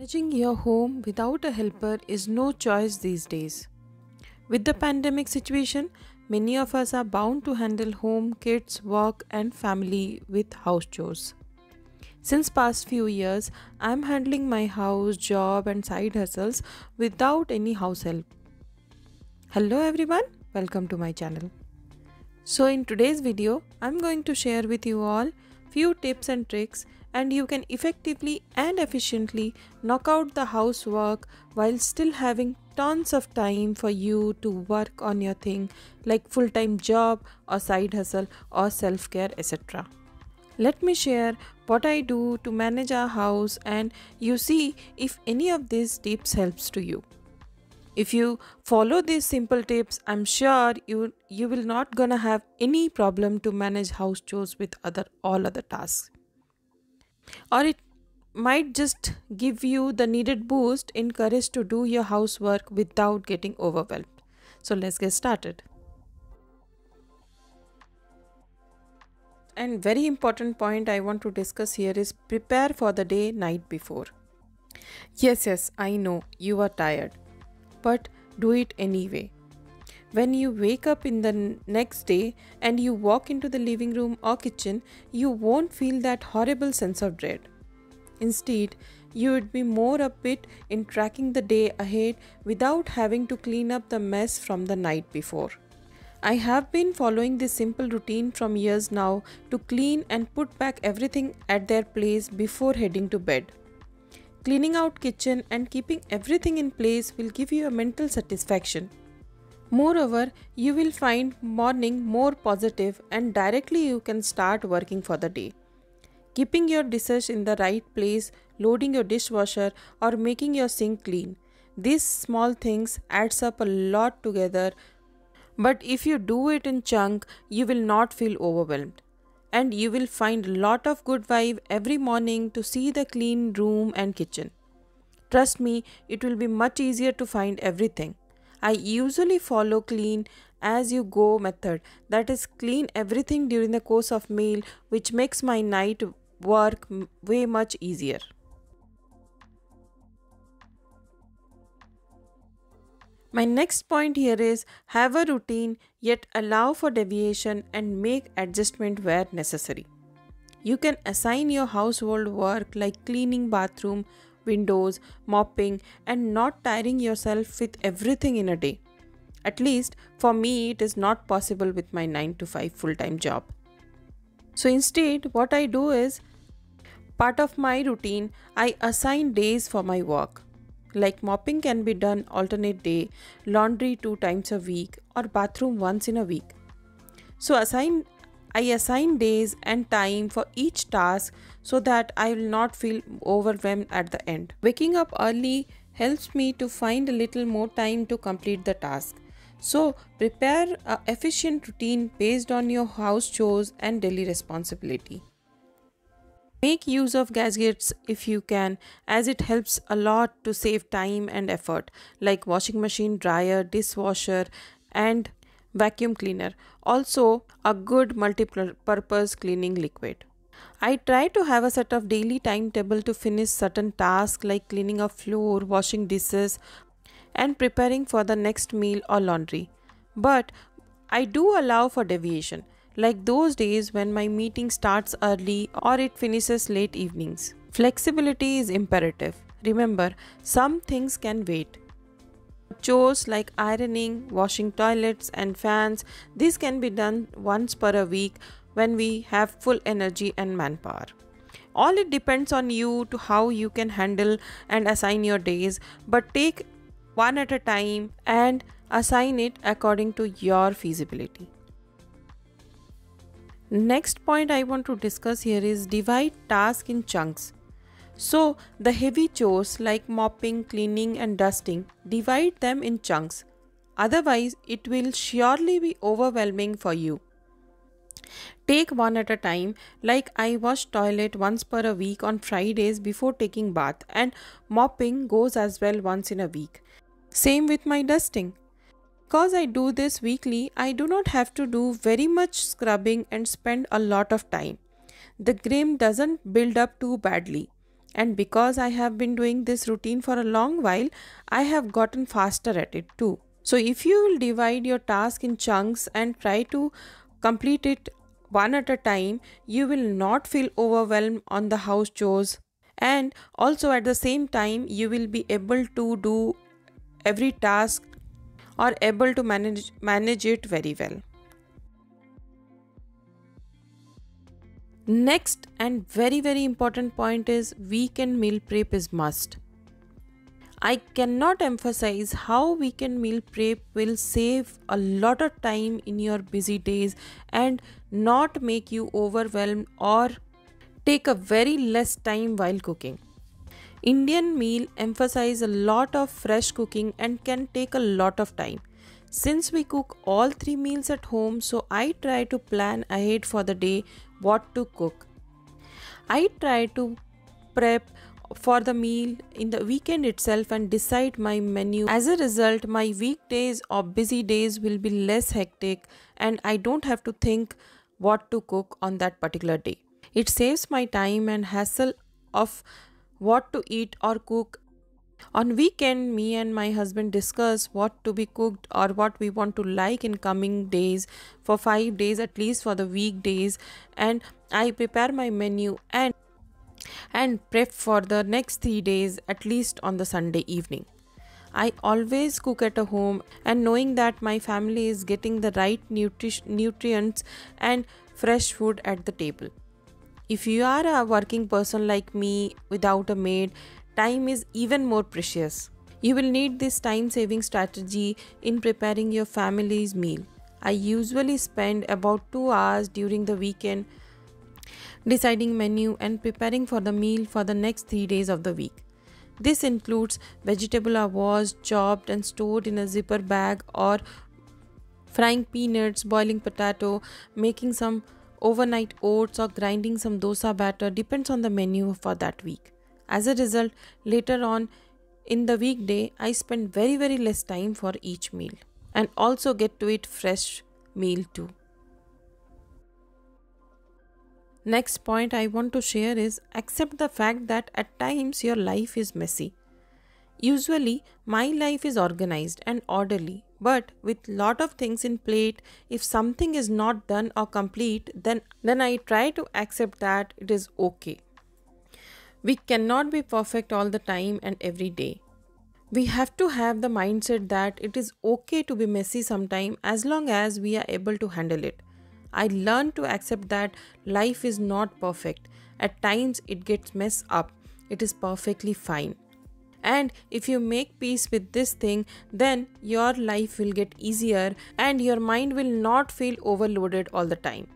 Managing your home without a helper is no choice these days. With the pandemic situation, many of us are bound to handle home, kids, work, and family with house chores. Since past few years, I am handling my house, job, and side hustles without any house help. Hello everyone, welcome to my channel. So in today's video, I'm going to share with you all few tips and tricks and you can effectively and efficiently knock out the housework while still having tons of time for you to work on your thing like full-time job or side hustle or self-care, etc. Let me share what I do to manage our house and you see if any of these tips helps to you. If you follow these simple tips, I'm sure you will not gonna have any problem to manage house chores with all other tasks. Or it might just give you the needed boost in courage to do your housework without getting overwhelmed. So let's get started. And very important point I want to discuss here is prepare for the day night before. Yes, I know you are tired, but do it anyway. When you wake up in the next day and you walk into the living room or kitchen, you won't feel that horrible sense of dread. Instead, you would be more upbeat in tracking the day ahead without having to clean up the mess from the night before. I have been following this simple routine from years now to clean and put back everything at their place before heading to bed. Cleaning out kitchen and keeping everything in place will give you a mental satisfaction. Moreover, you will find morning more positive and directly you can start working for the day. Keeping your dishes in the right place, loading your dishwasher or making your sink clean. These small things adds up a lot together, but if you do it in chunk, you will not feel overwhelmed. And you will find a lot of good vibe every morning to see the clean room and kitchen. Trust me, it will be much easier to find everything. I usually follow clean as you go method, that is clean everything during the course of meal, which makes my night work way much easier. My next point here is have a routine yet allow for deviation and make adjustment where necessary. You can assign your household work like cleaning bathroom, windows, mopping and not tiring yourself with everything in a day. At least for me it is not possible with my 9 to 5 full-time job. So instead what I do is part of my routine I assign days for my work. Like mopping can be done alternate day, laundry 2 times a week or bathroom once in a week. So I assign days and time for each task so that I will not feel overwhelmed at the end. Waking up early helps me to find a little more time to complete the task. So prepare an efficient routine based on your house chores and daily responsibility. Make use of gadgets if you can, as it helps a lot to save time and effort like washing machine, dryer, dishwasher and vacuum cleaner. Also a good multi-purpose cleaning liquid. I try to have a set of daily timetable to finish certain tasks like cleaning a floor, washing dishes and preparing for the next meal or laundry. But I do allow for deviation, like those days when my meeting starts early or it finishes late evenings. Flexibility is imperative. Remember, some things can wait. Chores like ironing, washing toilets and fans, these can be done once per a week when we have full energy and manpower. All it depends on you to how you can handle and assign your days, but take one at a time and assign it according to your feasibility. Next point I want to discuss here is divide tasks in chunks. So the heavy chores like mopping, cleaning and dusting, divide them in chunks. Otherwise it will surely be overwhelming for you. Take one at a time, like I wash toilet once per a week on Fridays before taking bath and mopping goes as well once in a week. Same with my dusting. Because I do this weekly, I do not have to do very much scrubbing and spend a lot of time. The grime doesn't build up too badly. And because I have been doing this routine for a long while, I have gotten faster at it too. So if you will divide your task in chunks and try to complete it one at a time, you will not feel overwhelmed on the house chores. And also at the same time, you will be able to do every task or able to manage it very well. Next and very important point is weekend meal prep is must. I cannot emphasize how weekend meal prep will save a lot of time in your busy days and not make you overwhelmed or take a very less time while cooking. Indian meal emphasize a lot of fresh cooking and can take a lot of time. Since we cook all 3 meals at home, so I try to plan ahead for the day what to cook. I try to prep for the meal in the weekend itself and decide my menu. As a result, my weekdays or busy days will be less hectic and I don't have to think what to cook on that particular day. It saves my time and hassle of what to eat or cook. On weekend, me and my husband discuss what to be cooked or what we want to like in coming days for 5 days at least for the weekdays, and I prepare my menu and prep for the next 3 days at least on the Sunday evening. I always cook at a home and knowing that my family is getting the right nutrients and fresh food at the table. If you are a working person like me without a maid, time is even more precious. You will need this time saving strategy in preparing your family's meal. I usually spend about 2 hours during the weekend deciding menu and preparing for the meal for the next 3 days of the week. This includes vegetable are washed, chopped and stored in a zipper bag, or frying peanuts, boiling potato, making some overnight oats or grinding some dosa batter, depends on the menu for that week. As a result, later on in the weekday, I spend very less time for each meal and also get to eat fresh meal too. Next point I want to share is accept the fact that at times your life is messy. Usually my life is organized and orderly, but with lot of things in plate, if something is not done or complete, then I try to accept that it is okay. We cannot be perfect all the time and every day. We have to have the mindset that it is okay to be messy sometime as long as we are able to handle it. I learned to accept that life is not perfect. At times it gets messed up. It is perfectly fine. And if you make peace with this thing, then your life will get easier and your mind will not feel overloaded all the time.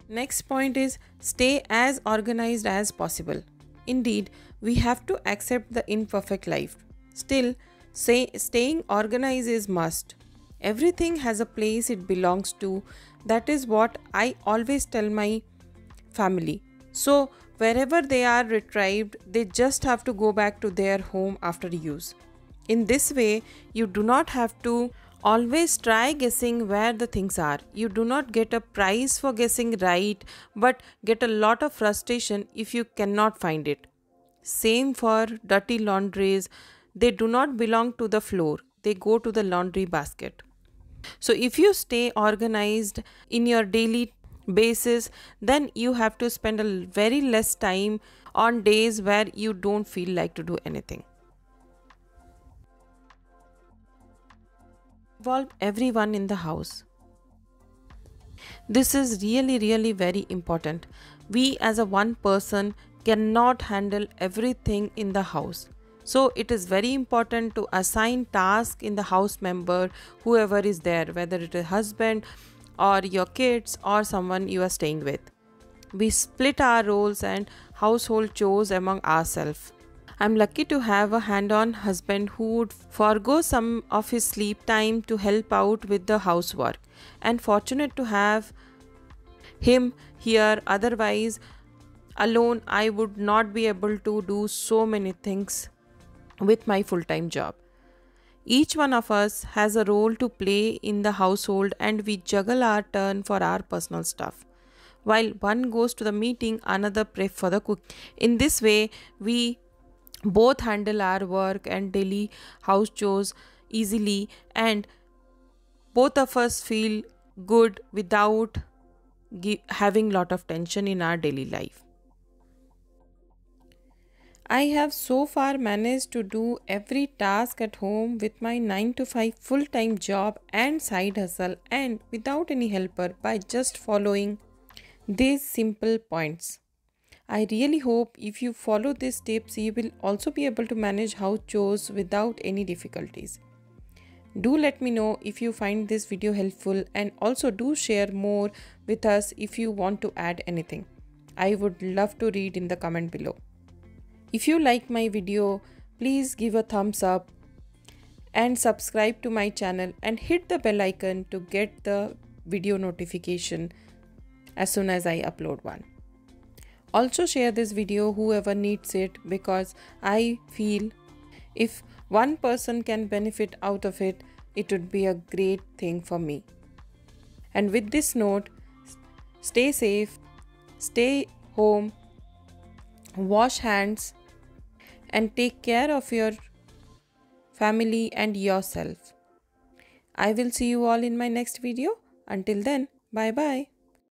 Next point is stay as organized as possible. Indeed, we have to accept the imperfect life. Still, staying organized is must. Everything has a place it belongs to. That is what I always tell my family. So, wherever they are retrieved, they just have to go back to their home after use. In this way, you do not have to always try guessing where the things are. You do not get a prize for guessing right, but get a lot of frustration if you cannot find it. Same for dirty laundries. They do not belong to the floor. They go to the laundry basket. So if you stay organized in your daily basis, then you have to spend a very less time on days where you don't feel like to do anything. Involve everyone in the house. This is really very important. We as a one person cannot handle everything in the house. So it is very important to assign tasks in the house member, whoever is there, whether it is husband or your kids or someone you are staying with. We split our roles and household chores among ourselves. I'm lucky to have a hand-on husband who would forgo some of his sleep time to help out with the housework, and fortunate to have him here. Otherwise, alone I would not be able to do so many things with my full-time job. Each one of us has a role to play in the household and we juggle our turn for our personal stuff. while one goes to the meeting, another prep for the cook. In this way, we both handle our work and daily house chores easily, and both of us feel good without having lot of tension in our daily life. I have so far managed to do every task at home with my 9 to 5 full time job and side hustle, and without any helper, by just following these simple points. I really hope if you follow these tips, you will also be able to manage house chores without any difficulties. Do let me know if you find this video helpful, and also do share more with us if you want to add anything. I would love to read in the comment below. If you like my video, please give a thumbs up and subscribe to my channel and hit the bell icon to get the video notification as soon as I upload one. Also share this video whoever needs it, because I feel if one person can benefit out of it, it would be a great thing for me. And with this note, stay safe, stay home, wash hands, and take care of your family and yourself. I will see you all in my next video. Until then, bye bye.